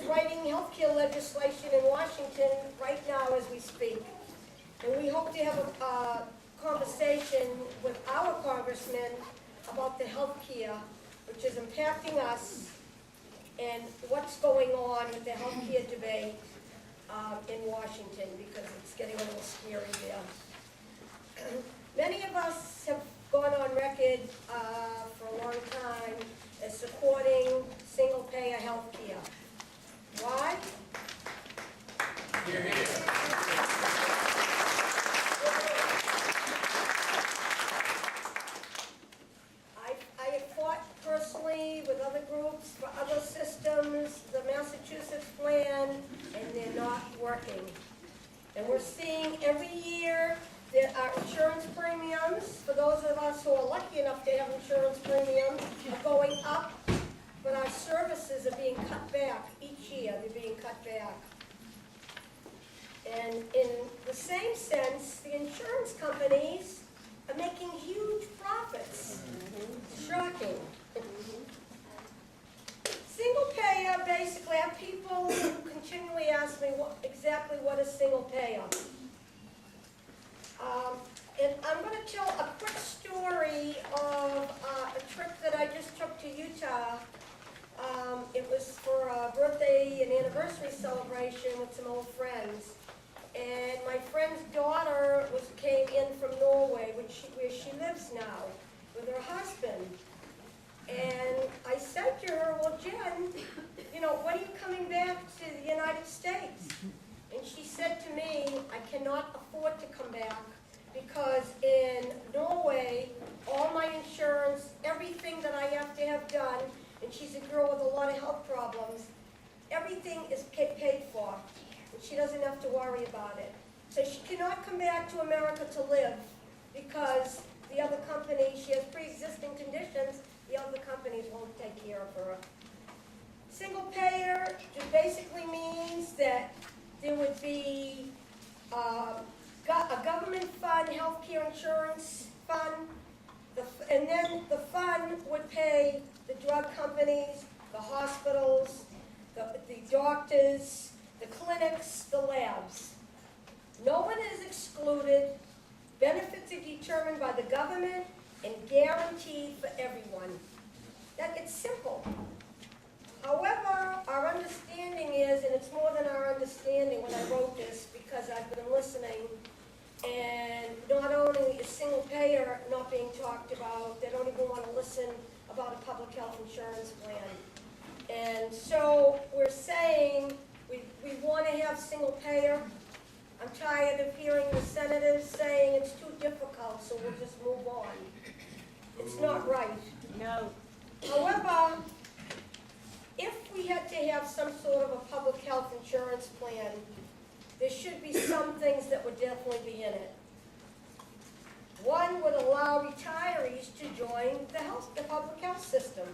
writing healthcare legislation in Washington right now as we speak. And we hope to have a conversation with our congressman about the healthcare, which is impacting us, and what's going on with the healthcare debate in Washington, because it's getting a little scary there. Many of us have gone on record for a long time as supporting single-payer health care. Why? Hear, hear. I have fought personally with other groups for other systems, the Massachusetts plan, and they're not working. And we're seeing every year that our insurance premiums, for those of us who are lucky enough to have insurance premiums, are going up, but our services are being cut back. Each year, they're being cut back. And in the same sense, the insurance companies are making huge profits. It's shocking. Single payer, basically, I have people who continually ask me exactly what is single payer. And I'm going to tell a quick story of a trip that I just took to Utah. It was for a birthday and anniversary celebration with some old friends. And my friend's daughter came in from Norway, where she lives now, with her husband. And I said to her, well, Jen, when are you coming back to the United States? And she said to me, I cannot afford to come back because in Norway, all my insurance, everything that I have to have done, and she's a girl with a lot of health problems, everything is paid for. And she doesn't have to worry about it. So she cannot come back to America to live because the other company, she has pre-existing conditions, the other companies won't take care of her. Single payer just basically means that there would be a government fund, healthcare insurance fund, and then the fund would pay the drug companies, the hospitals, the doctors, the clinics, the labs. No one is excluded. Benefits are determined by the government and guaranteed for everyone. It's simple. However, our understanding is, and it's more than our understanding when I wrote this, because I've been listening, and not only is single payer not being talked about, they don't even want to listen about a public health insurance plan. And so we're saying we want to have single payer. I'm tired of hearing the senators saying it's too difficult, so we'll just move on. It's not right. No. However, if we had to have some sort of a public health insurance plan, there should be some things that would definitely be in it. One would allow retirees to join the public health system.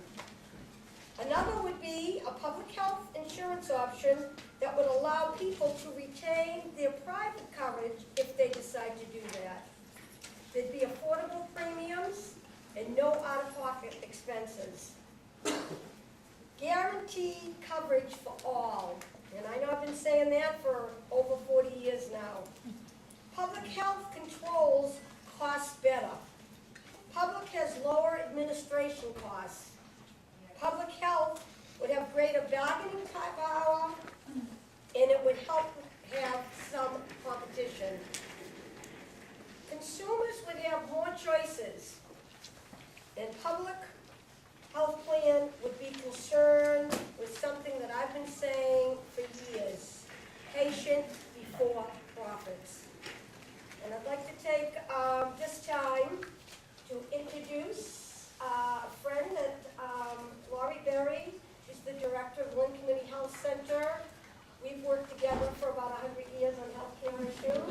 Another would be a public health insurance option that would allow people to retain their private coverage if they decide to do that. There'd be affordable premiums and no out-of-pocket expenses. Guaranteed coverage for all. And I know I've been saying that for over 40 years now. Public health controls costs better. Public has lower administration costs. Public health would have greater bargaining power, and it would help have some competition. Consumers would have more choices, and public health plan would be concerned with something that I've been saying for years: patient before profits. And I'd like to take this time to introduce a friend that Laurie Berry is the director of Lynn Community Health Center. We've worked together for about 100 years on healthcare issues,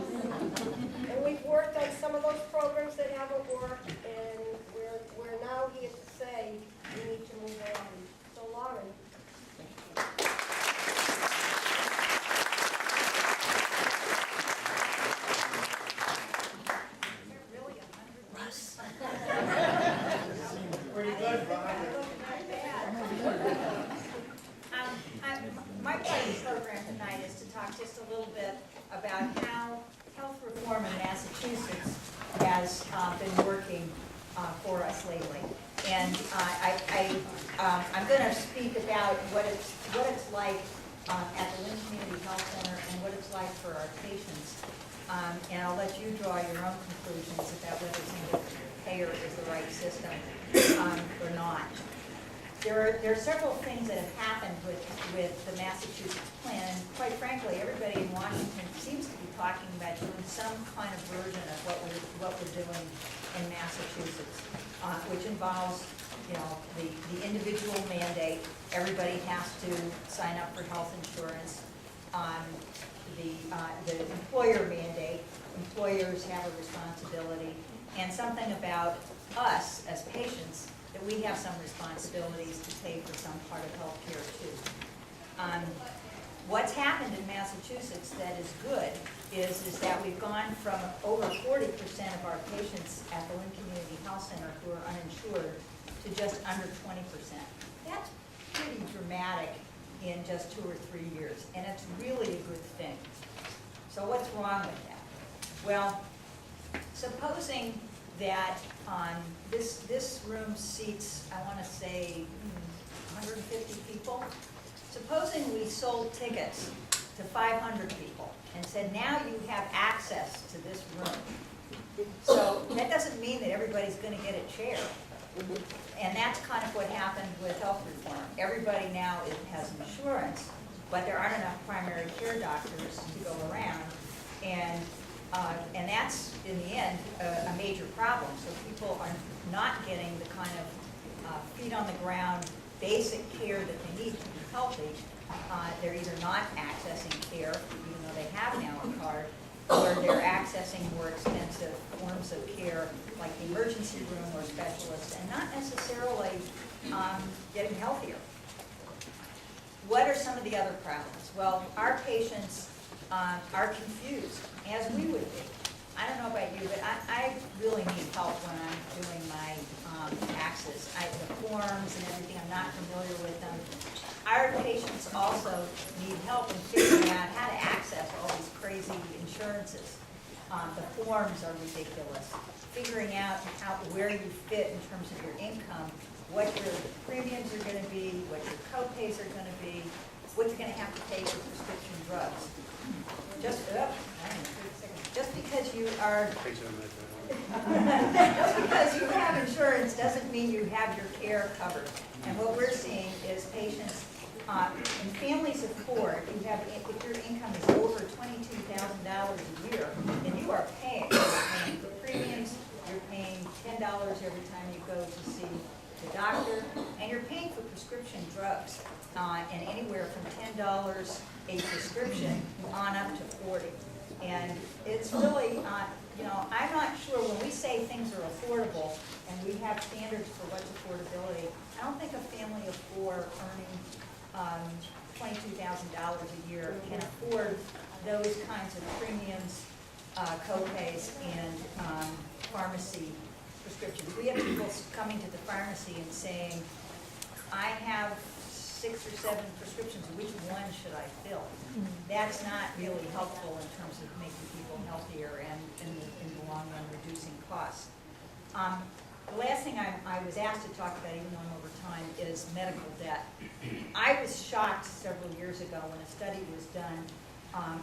and we've worked on some of those programs that haven't worked, and we're now here to I'm going to speak about what it's like at the Lynn Community Health Center and what it's like for our patients. And I'll let you draw your own conclusions about whether single payer is the right system or not. There are several things that have happened with the Massachusetts plan, and quite frankly, everybody in Washington seems to be talking about doing some kind of version of what we're doing in Massachusetts, which involves, you know, the individual mandate. Everybody has to sign up for health insurance. The employer mandate, employers have a responsibility, and something about us as patients, that we have some responsibilities to pay for some part of health care too. What's happened in Massachusetts that is good is that we've gone from over 40% of our patients at the Lynn Community Health Center who are uninsured to just under 20%. That's pretty dramatic in just 2 or 3 years, and it's really a good thing. So what's wrong with that? Well, supposing that this room seats, I want to say, 150 people. Supposing we sold tickets to 500 people and said, now you have access to this room. So that doesn't mean that everybody's going to get a chair. And that's kind of what happened with health reform. Everybody now has insurance, but there aren't enough primary care doctors to go around. And that's, in the end, a major problem. So people are not getting the kind of feet on the ground, basic care that they need to be healthy. They're either not accessing care, even though they have now a card, or they're accessing more expensive forms of care, like the emergency room or specialists, and not necessarily getting healthier. What are some of the other problems? Well, our patients are confused, as we would be. I don't know about you, but I really need help when I'm doing my taxes. The forms and everything, I'm not familiar with them. Our patients also need help in figuring out how to access all these crazy insurances. The forms are ridiculous. Figuring out where you fit in terms of your income, what your premiums are going to be, what your co-pays are going to be, what you're going to have to pay for prescription drugs. Just because you have insurance doesn't mean you have your care covered. And what we're seeing is patients in families of four, if your income is over $22,000 a year, then you are paying. You're paying for premiums, you're paying $10 every time you go to see the doctor, and you're paying for prescription drugs, and anywhere from $10 a prescription on up to $40. And it's really, I'm not sure when we say things are affordable and we have standards for what's affordability, I don't think a family of four earning $22,000 a year can afford those kinds of premiums, co-pays, and pharmacy prescriptions. We have people coming to the pharmacy and saying, I have 6 or 7 prescriptions, which one should I fill? That's not really helpful in terms of making people healthier and in the long run reducing costs. The last thing I was asked to talk about, even though I'm over time, is medical debt. I was shocked several years ago when a study was done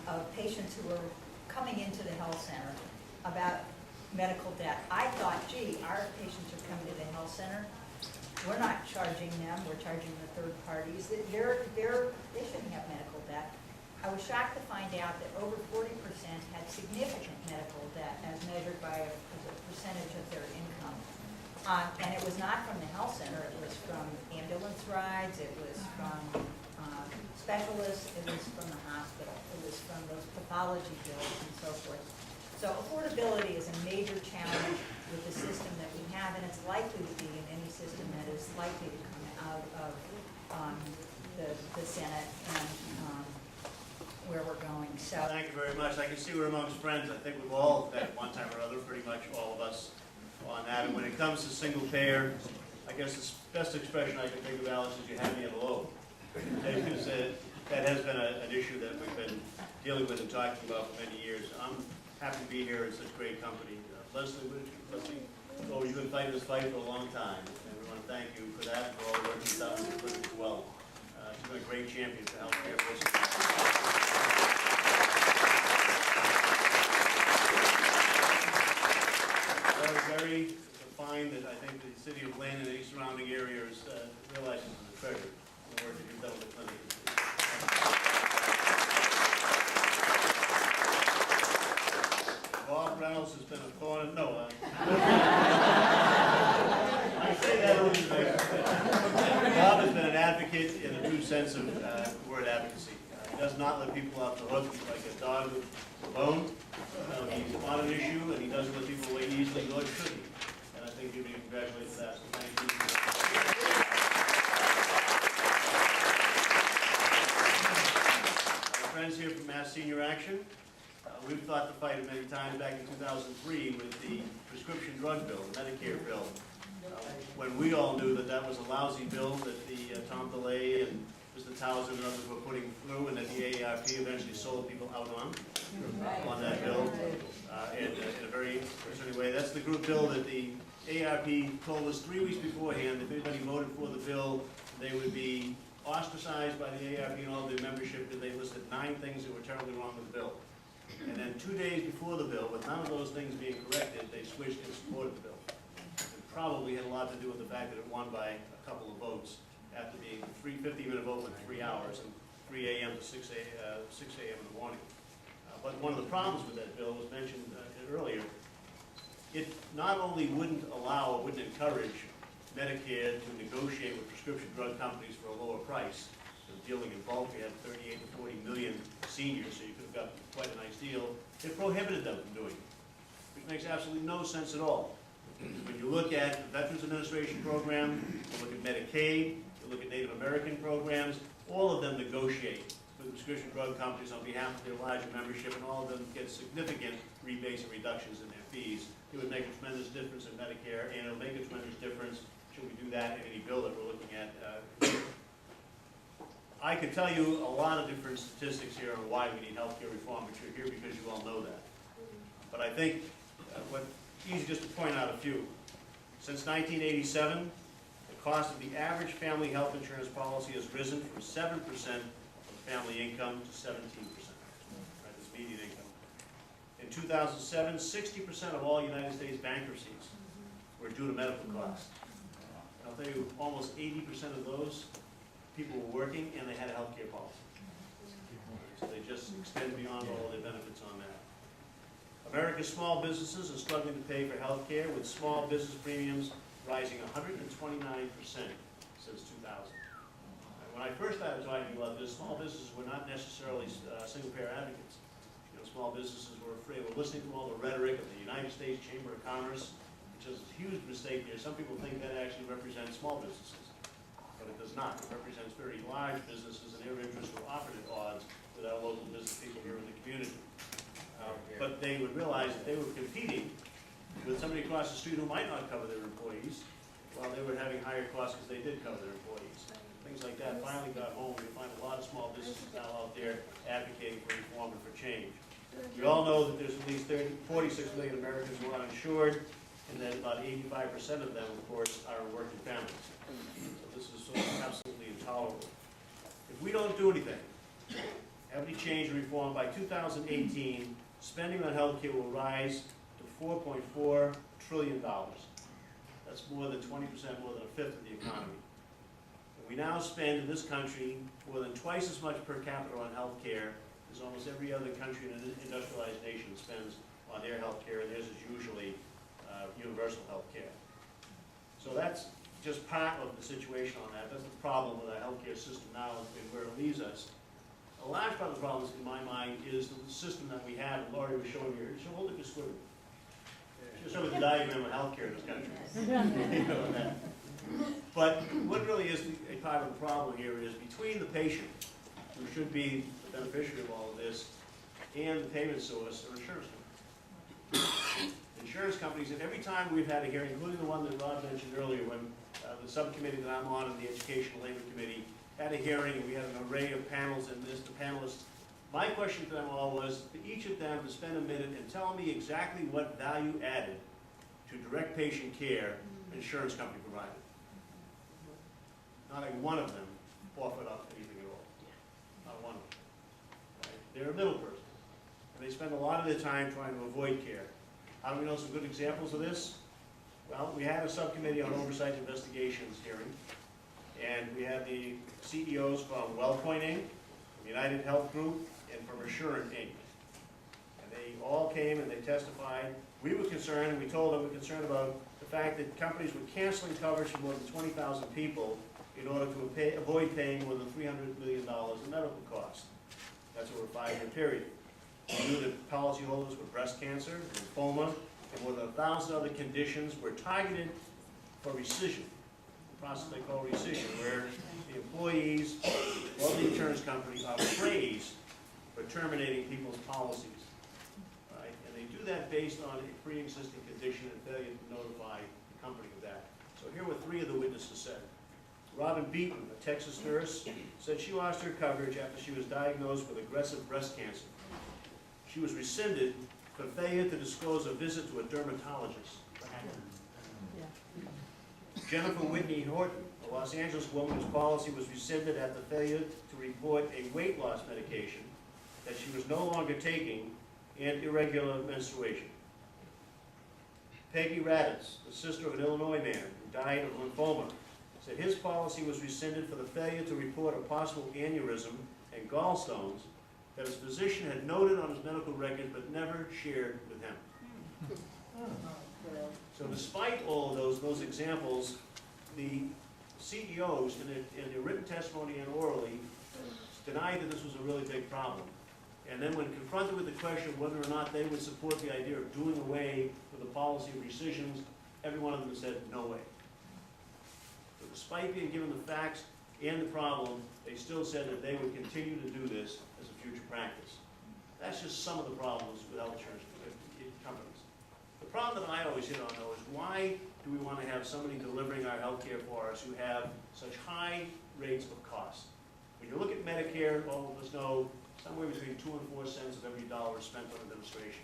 of patients who were coming into the health center about medical debt. I thought, gee, our patients are coming to the health center. We're not charging them, we're charging the third parties. They shouldn't have medical debt. I was shocked to find out that over 40% had significant medical debt as measured by a percentage of their income. And it was not from the health center, it was from ambulance rides, it was from specialists, it was from the hospital, it was from those pathology bills and so forth. So affordability is a major challenge with the system that we have, and it's likely to be in any system that is likely to come out of the Senate and where we're going. So thank you very much. I can see we're amongst friends. I think we've all, at one time or other, pretty much all of us on that. And when it comes to single payer, I guess the best expression I can think of, Alice, is you have me at a low. Because that has been an issue that we've been dealing with and talking about for many years. I'm happy to be here in such great company. Leslie, you've been fighting this fight for a long time, and we want to thank you for that and for all great champion for healthcare. Very fine that I think the city of Lynn and any surrounding areas realizes the treasure of the work that you've done with the clinic. Bob Reynolds has been a thorn. No, I say that only to make Bob has been an advocate in the true sense of the word advocacy. He does not let people off the hook. He's like a dog with a bone. He's on an issue, and he doesn't let people away easily, nor should he. And I think you need to congratulate for that. So thank you. Our friends here from Mass Senior Action, we've thought the fight many times back in 2003 with the prescription drug bill, the Medicare bill, when we all knew that that was a lousy bill that the Tom DeLay and Mr. Townsend and others were putting through, and that the AARP eventually sold people out on that bill in a very concerning way. That's the group bill that the AARP told us 3 weeks beforehand if anybody voted for the bill, they would be ostracized by the AARP and all their membership, and they listed 9 things that were terribly wrong with the bill. And then 2 days before the bill, with none of those things being corrected, they switched and supported the bill. It probably had a lot to do with the fact that it won by a couple of votes after being 50-minute vote went 3 hours, and 3 a.m. to 6 a.m. in the morning. But one of the problems with that bill was mentioned earlier. It not only wouldn't allow or wouldn't encourage Medicare to negotiate with prescription drug companies for a lower price. Dealing in bulk, we had 38 to 40 million seniors, so you could have got quite a nice deal. It prohibited them from doing it, which makes absolutely no sense at all. When you look at the Veterans Administration program, you look at Medicaid, you look at Native American programs, all of them negotiate with prescription drug companies on behalf of their larger membership, and all of them get significant rebates and reductions in their fees. It would make a tremendous difference in Medicare, and it'll make a tremendous difference should we do that in any bill that we're looking at. I could tell you a lot of different statistics here on why we need healthcare reform, but you're here because you all know that. But I think what's easy just to point out a few. Since 1987, the cost of the average family health insurance policy has risen from 7% of family income to 17%, right, this median income. In 2007, 60% of all United States bankruptcies were due to medical costs. I'll tell you, almost 80% of those people were working and they had a health care policy. So they just extend beyond all their benefits on that. America's small businesses are struggling to pay for health care, with small business premiums rising 129% since 2000. When I first started talking about this, small businesses were not necessarily single-payer advocates. You know, small businesses were afraid. We're listening to all the rhetoric of the United States Chamber of Commerce, which is a huge mistake here. Some people think that actually represents small businesses. But it does not. It represents very large businesses, and their interests were often at odds with our local business people here in the community. But they would realize that they were competing with somebody across the street who might not cover their employees, while they were having higher costs because they did cover their employees. Things like that finally got home. We find a lot of small businesses now out there advocating for reform and for change. We all know that there's at least 46 million Americans who are uninsured, and that about 85% of them, of course, are working families. So this is sort of absolutely intolerable. If we don't do anything, have any change and reform, by 2018, spending on health care will rise to $4.4 trillion. That's more than 20%, more than a fifth of the economy. And we now spend in this country more than twice as much per capita on health care as almost every other country in an industrialized nation spends on their health care, and theirs is usually universal health care. So that's just part of the situation on that. That's the problem with our healthcare system now and where it leaves us. A large part of the problem, in my mind, is the system that we have, and Laurie was showing here. She'll hold it just square. She'll show the diagram of healthcare in this country. You know that. But what really is a part of the problem here is between the patient, who should be the beneficiary of all of this, and the payment source, or insurance companies. Insurance companies, and every time we've had a hearing, including the one that Rob mentioned earlier, when the subcommittee that I'm on, and the Educational Labor Committee, had a hearing, and we had an array of panels and the panelists. My question to them all was, for each of them to spend a minute and tell me exactly what value added to direct patient care insurance company provided. Not a one of them offered up anything at all. They're a middle person. And they spend a lot of their time trying to avoid care. How do we know some good examples of this? Well, we had a subcommittee on oversight investigations hearing, and we had the CEOs from WellPoint Inc., from United Health Group, and from Assurant Inc. And they all came and they testified. We were concerned, and we told them we're concerned about the fact that companies were canceling coverage for more than 20,000 people in order to avoid paying more than $300 million in medical costs. That's over a 5-year period. We knew that policyholders with breast cancer, lymphoma, and more than 1,000 other conditions were targeted for rescission, the process they call rescission, where the employees or the insurance company are praised for terminating people's policies. Right? And they do that based on a pre-existing condition and failure to notify the company of that. So here were 3 of the witnesses said. Robin Beaton, a Texas nurse, said she lost her coverage after she was diagnosed with aggressive breast cancer. She was rescinded for failure to disclose a visit to a dermatologist. Jennifer Whitney Horton, a Los Angeles woman whose policy was rescinded after failure to report a weight loss medication that she was no longer taking and irregular menstruation. Peggy Raditz, the sister of an Illinois man who died of lymphoma, said his policy was rescinded for the failure to report a possible aneurysm and gallstones that his physician had noted on his medical record but never shared with him. So despite all of those examples, the CEOs in their written testimony and orally denied that this was a really big problem. And then when confronted with the question of whether or not they would support the idea of doing away with the policy of rescissions, every one of them said, no way. So despite being given the facts and the problem, they still said that they would continue to do this as a future practice. That's just some of the problems with health insurance companies. The problem that I always hit on, though, is why do we want to have somebody delivering our health care for us who have such high rates of cost? When you look at Medicare, all of us know somewhere between 2 and 4 cents of every dollar spent on administration.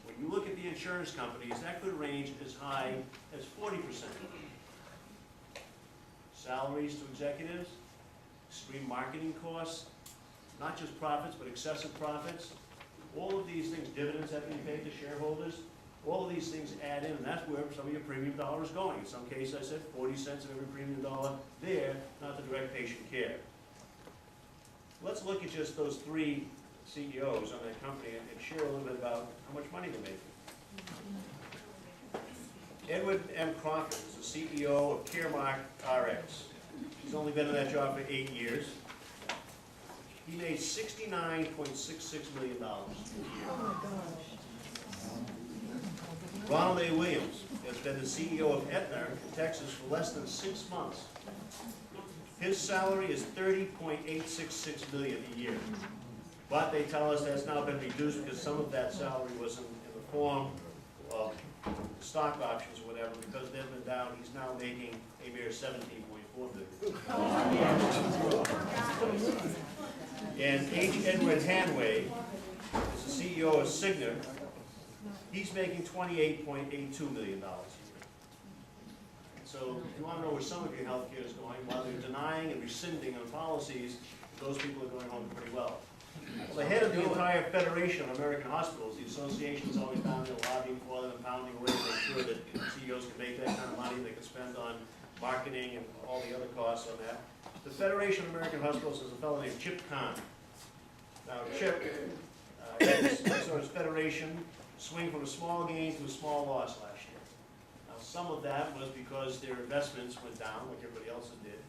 When you look at the insurance companies, that could range as high as 40%. Salaries to executives, extreme marketing costs, not just profits, but excessive profits. All of these things, dividends have to be paid to shareholders. All of these things add in, and that's where some of your premium dollar is going. In some cases, I said 40 cents of every premium dollar there, not the direct patient care. Let's look at just those 3 CEOs on that company and share a little bit about how much money they're making. Edward M. Crawford is the CEO of Caremark RX. He's only been in that job for 8 years. He made $69.66 million a year. Oh my gosh. Ronald A. Williams has been the CEO of Aetna in Texas for less than 6 months. His salary is $30.866 million a year. But they tell us that's now been reduced because some of that salary was in the form of stock options or whatever. Because they've been down, he's now making a mere $17.4 million. And H. Edward Hanway is the CEO of Cigna. He's making $28.82 million a year. So if you want to know where some of your health care is going, while they're denying and rescinding on policies, those people are going home pretty well. Well, the head of the entire Federation of American Hospitals, the association is always down there lobbying for them and pounding away to make sure that CEOs can make that kind of money they can spend on marketing and all the other costs on that. The Federation of American Hospitals is a fellow named Chip Kahn. Now, Chip saw his federation swing from a small gain to a small loss last year. Now, some of that was because their investments went down, like everybody else's did.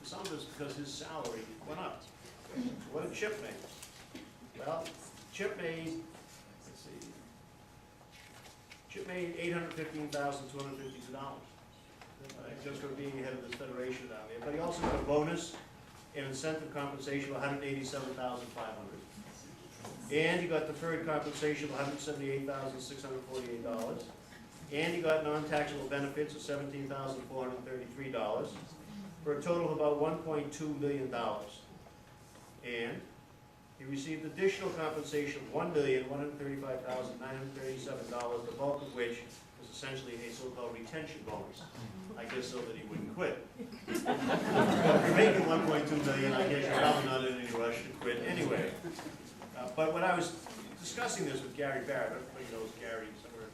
Some of it was because his salary went up. So what did Chip make? Well, Chip made, let's see, Chip made $815,252. Just for being head of this federation down there. But he also got a bonus and incentive compensation of $187,500. And he got deferred compensation of $178,648. And he got non-taxable benefits of $17,433 for a total of about $1.2 million. And he received additional compensation of $1,135,937, the bulk of which was essentially a so-called retention bonus. I guess so that he wouldn't quit. If you're making $1.2 million, I guess you're probably not in any rush to quit anyway. But when I was discussing this with Gary Barrett, everybody knows Gary, somewhere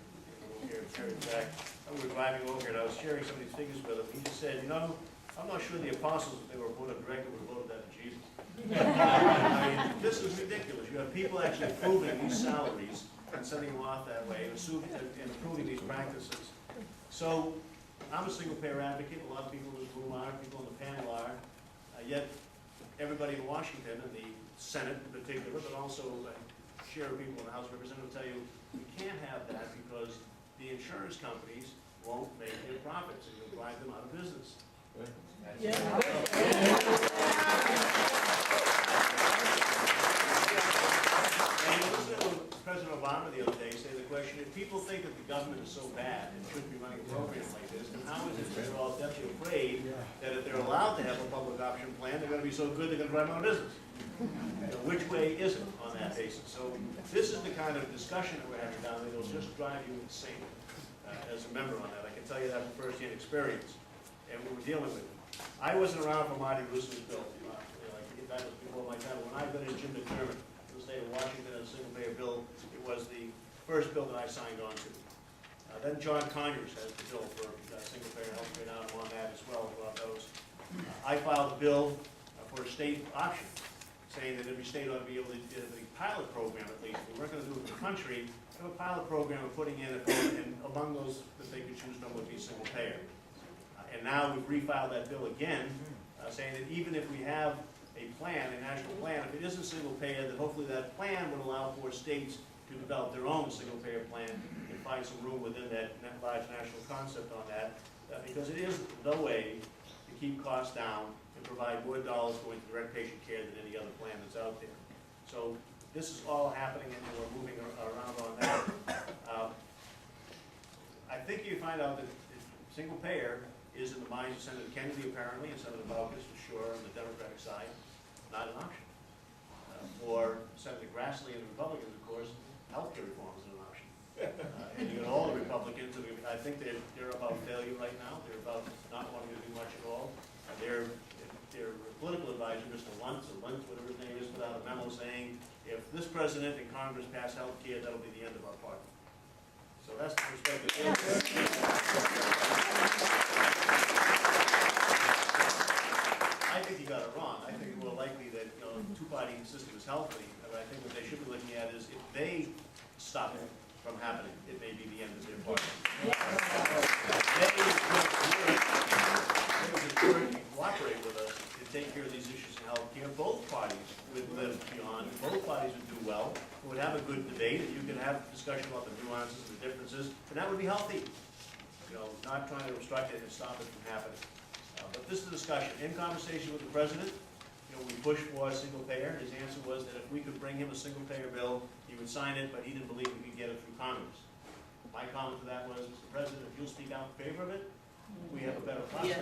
here, Gary back, we were driving over here, and I was sharing some of these figures with him. He just said, you know, I'm not sure the apostles, if they were voted directly, would have voted that to Jesus. I mean, this is ridiculous. You have people actually approving these salaries and sending them off that way, and approving these practices. So, I'm a single-payer advocate. A lot of people in this room are, people in the panel are. Yet, everybody in Washington, and the Senate in particular, but also a share of people in the House of Representatives, tell you we can't have that because the insurance companies won't make their profits, and you'll drive them out of business. Yeah. And you listen to President Obama the other day say the question, if people think that the government is so bad and shouldn't be running a program like this, then how is it that they're all deathly afraid that if they're allowed to have a public option plan, they're going to be so good they're going to drive them out of business? You know, which way is it on that basis? So this is the kind of discussion that we're having down there that'll just drive you insane as a member on that. I can tell you that from first-hand experience. And we were dealing with it. I wasn't around for Marty Russo's bill. That was before my time. When I got in Jim McDermott to the state of Washington as a single-payer bill, it was the first bill that I signed on to. Then John Conyers has the bill for single-payer health care. Now I'm on that as well about those. I filed a bill for a state option, saying that every state ought to be able to do a pilot program at least. We weren't going to do it in the country. Have a pilot program of putting in, and among those that they could choose from would be single-payer. And now we've refiled that bill again, saying that even if we have a plan, a national plan, if it isn't single payer, then hopefully that plan would allow for states to develop their own single payer plan and find some room within that large national concept on that, because it is the way to keep costs down and provide more dollars going to direct patient care than any other plan that's out there. So this is all happening, and we're moving around on that. I think you find out that single payer is in the minds of Senator Kennedy, apparently, and Senator Baucus, for sure, on the Democratic side, not an option. For Senator Grassley and the Republicans, of course, health care reform is an option. And you got all the Republicans, I think they're about failure right now. They're about not wanting to do much at all. Their political advisor, Mr. Luntz, or Luntz, whatever his name is, put out a memo saying, if this president and Congress pass health care, that'll be the end of our party. So that's the perspective. I think he got it wrong. I think it's more likely that the two-party system is healthy. But I think what they should be looking at is if they stop it from happening, it may be the end of their party. They would cooperate with us to take care of these issues in health care. Both parties would live beyond. Both parties would do well. We would have a good debate, and you could have discussion about the nuances and the differences, and that would be healthy. Not trying to obstruct it and stop it from happening. But this is a discussion. In conversation with the president, we pushed for a single payer. His answer was that if we could bring him a single payer bill, he would sign it, but he didn't believe we could get it through Congress. My comment to that was, Mr. President, if you'll speak out in favor of it, we have a better process. He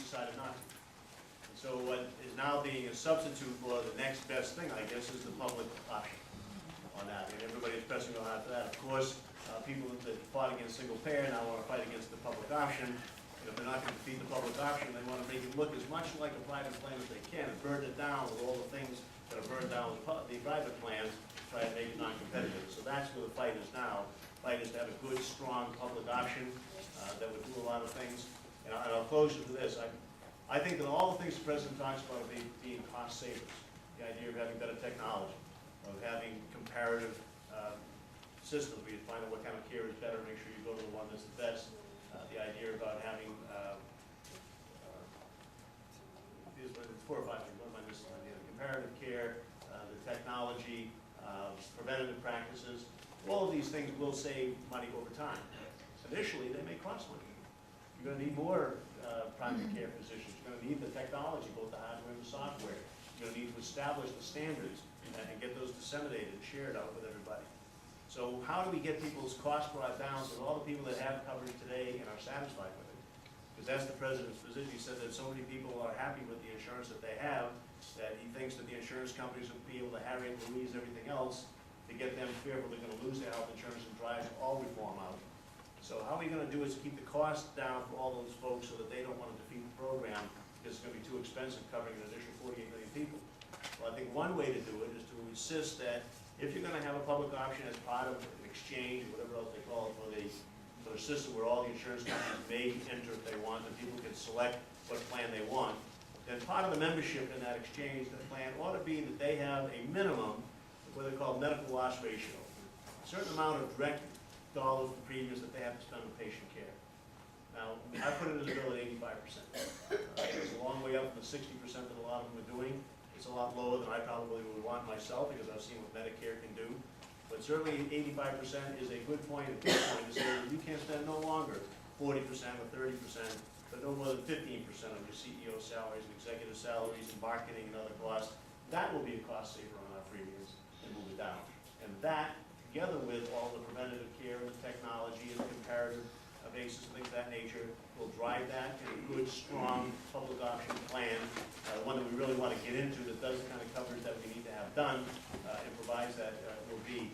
decided not to. So what is now being a substitute for the next best thing, I guess, is the public option on that. And everybody's pressing on after that. Of course, people that fought against single payer now want to fight against the public option. And if they're not going to defeat the public option, they want to make it look as much like a private plan as they can and burden it down with all the things that are burned down with the private plans to try to make it non-competitive. So that's where the fight is now. The fight is to have a good, strong public option that would do a lot of things. And I'll close with this. I think that all the things the President talks about are being cost savers. The idea of having better technology, of having comparative systems where you find out what kind of care is better, make sure you go to the one that's the best. The idea about having, it's 4 or 5 things, what am I missing? Comparative care, the technology, preventative practices, all of these things will save money over time. Initially, they may cost money. You're going to need more primary care physicians. You're going to need the technology, both the hardware and the software. You're going to need to establish the standards and get those disseminated and shared out with everybody. So how do we get people's costs brought down so that all the people that have coverage today and are satisfied with it? Because that's the President's position. He said that so many people are happy with the insurance that they have that he thinks that the insurance companies will be able to Harriet, Louise, everything else to get them fearful they're going to lose their health insurance and drive all reform out. So So how we're gonna do is keep the cost down for all those folks so that they don't wanna defeat the program, because it's gonna be too expensive covering an additional 48 million people. Well, I think one way to do it is to insist that if you're gonna have a public option as part of an exchange, or whatever else they call it, for the system where all the insurance companies may enter if they want, and people can select what plan they want, then part of the membership in that exchange, the plan ought to be that they have a minimum, what they call medical loss ratio. A certain amount of direct dollars for premiums that they have to spend on patient care. Now, I put it in the bill at 85%. It's a long way up from the 60% that a lot of them are doing. It's a lot lower than I probably would want myself, because I've seen what Medicare can do. But certainly 85% is a good point, to say you can't spend no longer 40% or 30%, but no more than 15% of your CEO salaries, executive salaries, and marketing and other costs. That will be a cost saver on our premiums and move it down. And that, together with all the preventative care and the technology and the comparative basis and things of that nature, will drive that in a good, strong public option plan, the one that we really want to get into, that does the kind of coverage that we need to have done, and provides that will be,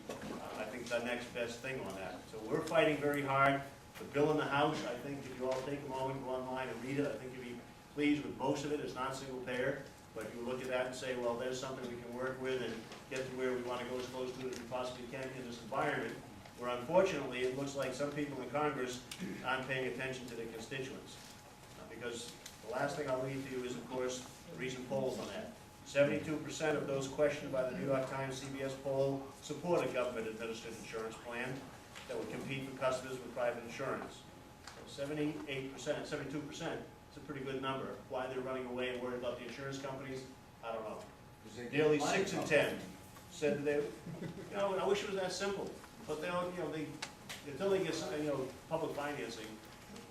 I think, the next best thing on that. So we're fighting very hard. The bill in the House, I think, if you all take a moment, go online and read it, I think you'll be pleased with most of it. It's not single payer, but if you look at that and say, well, there's something we can work with and get to where we want to go as close to it as we possibly can in this environment, where unfortunately it looks like some people in Congress aren't paying attention to their constituents. Because the last thing I'll leave to you is, of course, the recent polls on that. 72% of those questioned by the New York Times CBS poll support a government-administered insurance plan that would compete for customers with private insurance. So 78%, 72% is a pretty good number. Why they're running away and worried about the insurance companies, I don't know. Nearly 6 in 10 said that they, I wish it was that simple. But they don't, until they get some, public financing,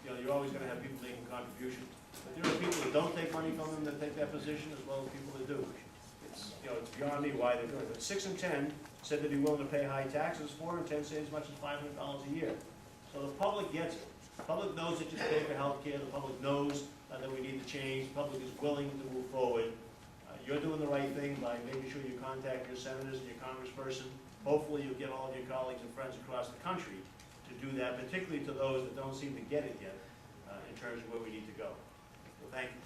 you're always going to have people making contributions. But there are people that don't take money from them that take that position, as well as people that do. It's beyond me why they're doing it. But 6 in 10 said they'd be willing to pay high taxes. 4 in 10 say as much as $500 a year. So the public gets it. The public knows that you pay for health care. The public knows that we need to change. The public is willing to move forward. You're doing the right thing by making sure you contact your senators and your congressperson. Hopefully you'll get all of your colleagues and friends across the country to do that, particularly to those that don't seem to get it yet in terms of where we need to go. So thank you.